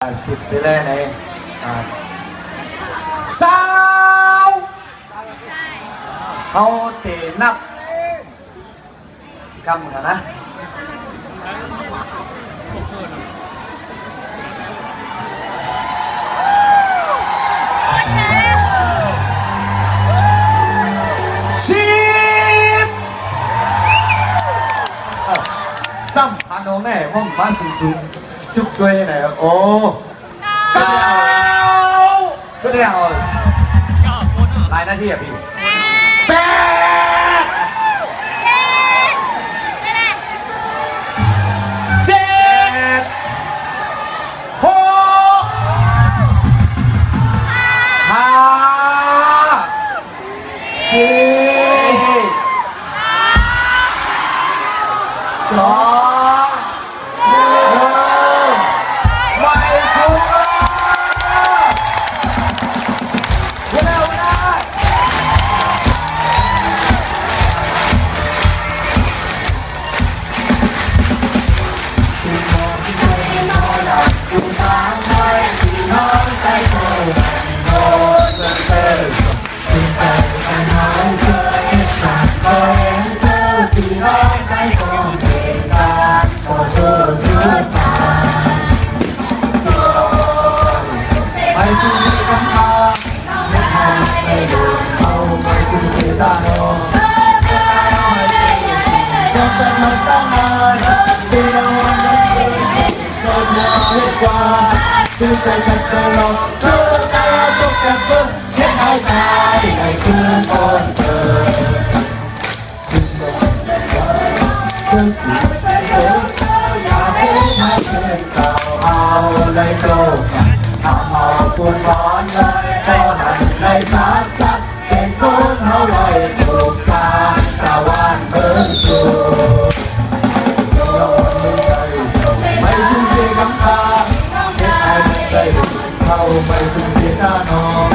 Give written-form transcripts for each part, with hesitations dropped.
10สิเลยในสาวเขาเตะนับกำกันนะ10ซ้ำพันองแน่ว่ามาสูงจุกด้วยไหนโอ้9ก็ได้เอาหลายหน้าที่อ่ะพี่8 7 6 5 4 2คือใจฉันจะลองเธอใจเราตกกันเพิ่มเห็นให้ตายให้คืนคนเธอคืนสีเธออยากให้ไม่เคยเก่าเอาเลยโกกันทำเอาคุณร้อนเลยก็หันเลยสาสักเป็นคนเอาไว้ถูกสาตะวันเบิ่งสู่ไม่ถึงเพียงคำตาเข้าไปถึงเสียหน้านอน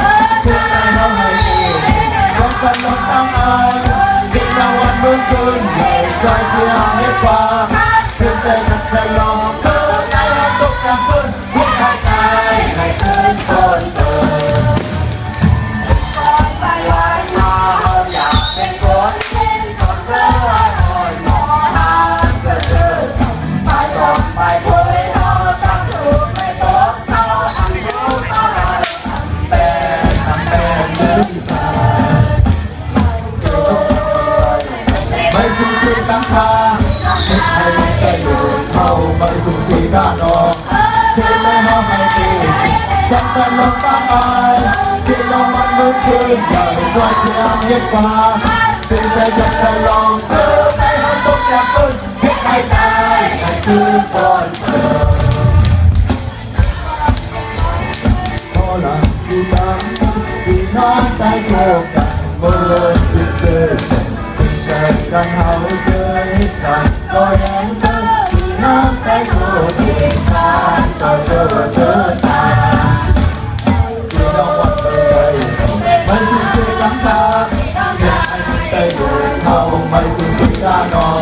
เพื่อใจเราให้ดีร้องกันร้องตั้งอายที่เราวันเมื่อคืนใหญ่ใจเพียงให้ฟังเพื่อใจกันใจลองเพื่อใจเราตกกันพื้นหัวใจตายให้คืนคนเดิมก่อนไปไว้มาเราอยากเป็นคนเล่นก่อนเธอคอยมองหาเธอเจอไปก่อนไปคุยเราตั้งถูกไม่ตกเศร้าอันรู้อะไรไม่ถึงสิ่งต่างๆให้ใครได้อยู่เข้าไปสู่สีด้านนอกที่ไม่ห้ามให้ดีจำเป็นลงตั้งอายที่เรามันมือคืนอย่าได้คอยเชียงเย็ดฟ้าสิ่งใจจำใจลองเธอให้เราตกแก่ปืนให้ใครตายให้คืนก่อนเธอพอหลังอยู่ดังที่น้องใจโกกันเมื่อติดเสื้อเกิดกันเฮาเจอให้สั่งก็ยังเธอที่น้องใจโกที่กันก็เจอเสื้อตาที่น้องวันเลยไม่ถึงเสียงตาเก็บให้ใจดูเขาไม่ถึงที่ด้านนอน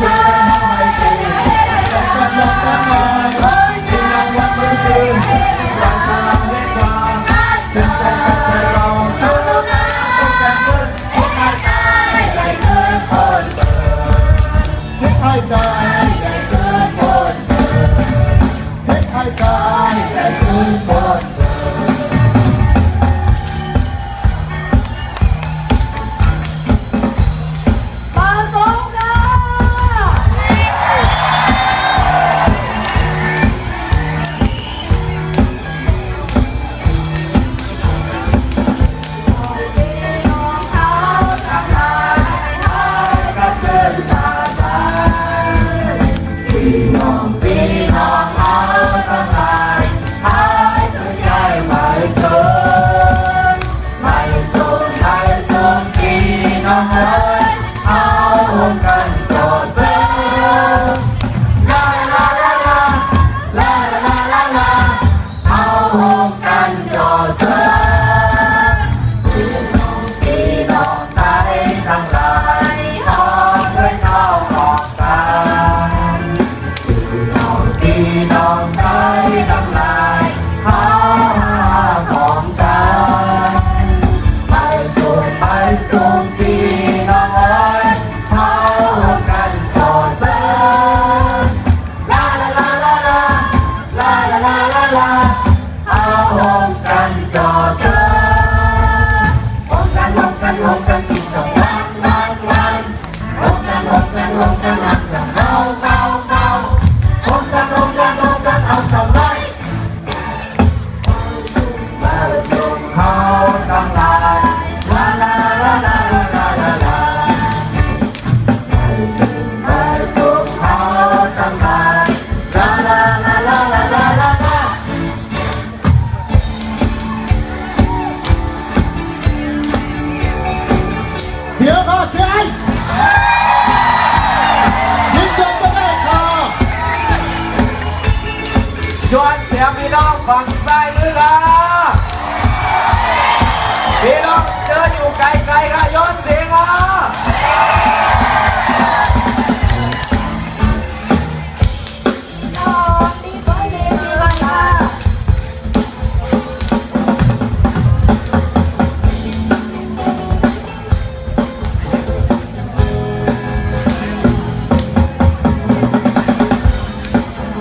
ที่น้องให้ดีจำกันลงกันไว้ที่น้องวันเมื่อคืนอยากจะรับให้ฟังเป็นใจกันใจลองเธอต้องการเพื่อนให้ใครตายให้คืนคนเดิมให้ใครตายให้คืนคนเดิมให้ใครตายให้คืนคนเดิมมาสงกรพี่น้องเอาตั้งหลายหาย ลาลาลาเอาหอมกันจอเธอหอมกันหอมกันหอมกันกินกับวันวันวันหอมกันหอมกันหอมกันหักกันเบาเบาเบาหอมกันหอมกันหอมกันเอาทำไรมาดูเขาตั้งหลายลาลาลาลาลาลาลามาดูเขาตั้งหลายลาลาลาลาลาลาลาลาเสียก็เสียยิ่งยงก็ได้ค่ะชวนเสียงพี่น้องฝั่งซ้ายมือค่ะพี่น้องเจออยู่ไกลๆค่ะย้อนเสียงค่ะ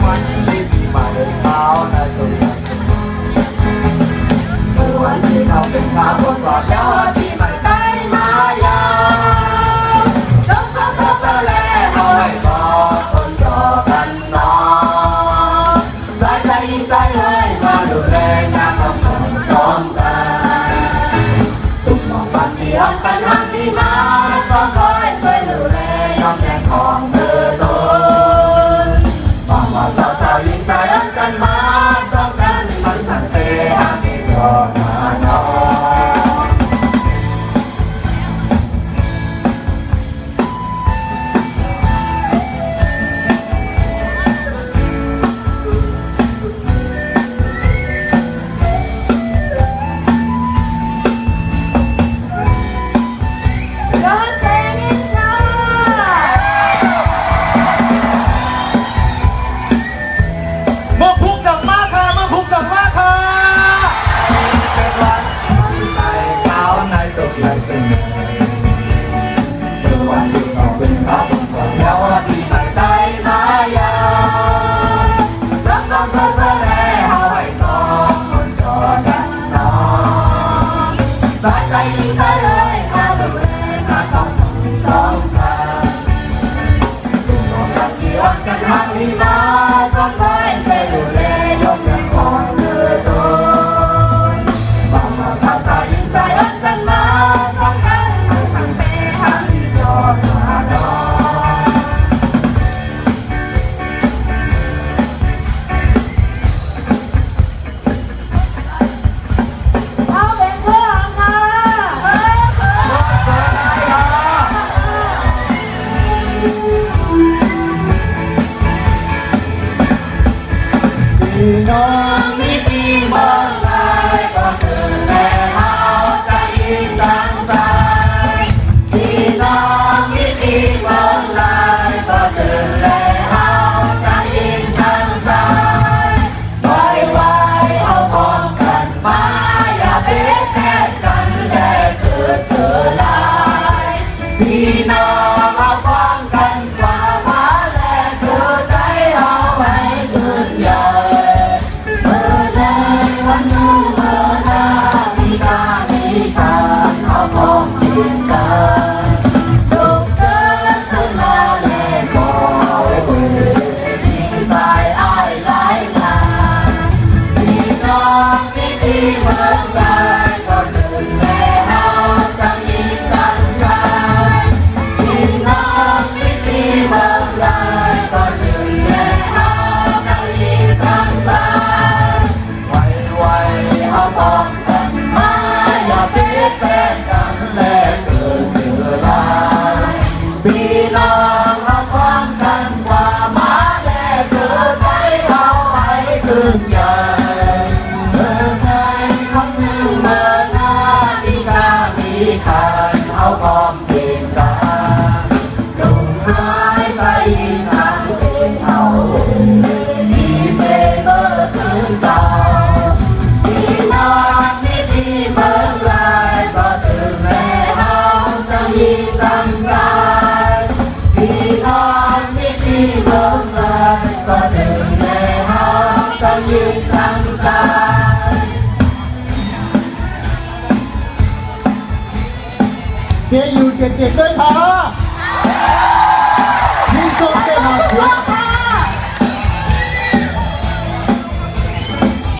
วันที่ปีใหม่เช้านะจุดเมื่อวันที่เขาเป็นข่าวคนบอกแล้วว่าปีใหม่ได้มายาวจงเข้าเธอแล้วให้บอกคนจอกันนอนสายใจยิ่งใจเลยมาดูแลงานทำคนพร้อมกันทุกสองวันที่อ้อมกันหันที่มาต้องคอยช่วยดูแลยอมแย่งของเธอโดนมองว่าสาวๆยิ่งใจอ้อมกันมาต้องกันมันสั่งเตะหาที่จอดนอน ย้อนแสงนินทา เมื่อคุกจังมากค่ะเมื่อคุกจังมากค่ะเป็นวันที่ไปเช้าในตกไหลเป็นเมื่อวันที่เราเป็นข้าวเป็นของแล้วว่าปีใหม่ได้มายาวจับจองเสื้อแล้วเอาไว้ก่อนคนจอกันนอนสายใจยิ่งใจเลยมาดูแลมาต้องจ้องกันดูมองกันที่อ่อนกันห่างนี้มาจนไว้ไปดูแลยกอย่างของเธอโดนบางมาสาวๆยิ่งใจอ่อนกันมาจ้องกันมันสั่งเตะหาที่จอดมาดอน เอาเป็นเพื่อนค่ะ พี่น้องมีปีเมืองลายก็คือแม่เฮาใจยิ่งดังใจพี่น้องมีปีเมืองลายก็คือแม่เฮาใจยิ่งดังใจไว้ไว้เอาพร้อมกันมาอย่าเบียดแย่งกันแลกคือเสือลายพี่น้องเอาพร้อมกันกว่ามาแลกคือใจเอาให้คืนใหญ่เมื่อในวัน ลังใจเดี๋ยวอยู่เด็กๆด้วยค่ะที่สุดแค่มาเสียง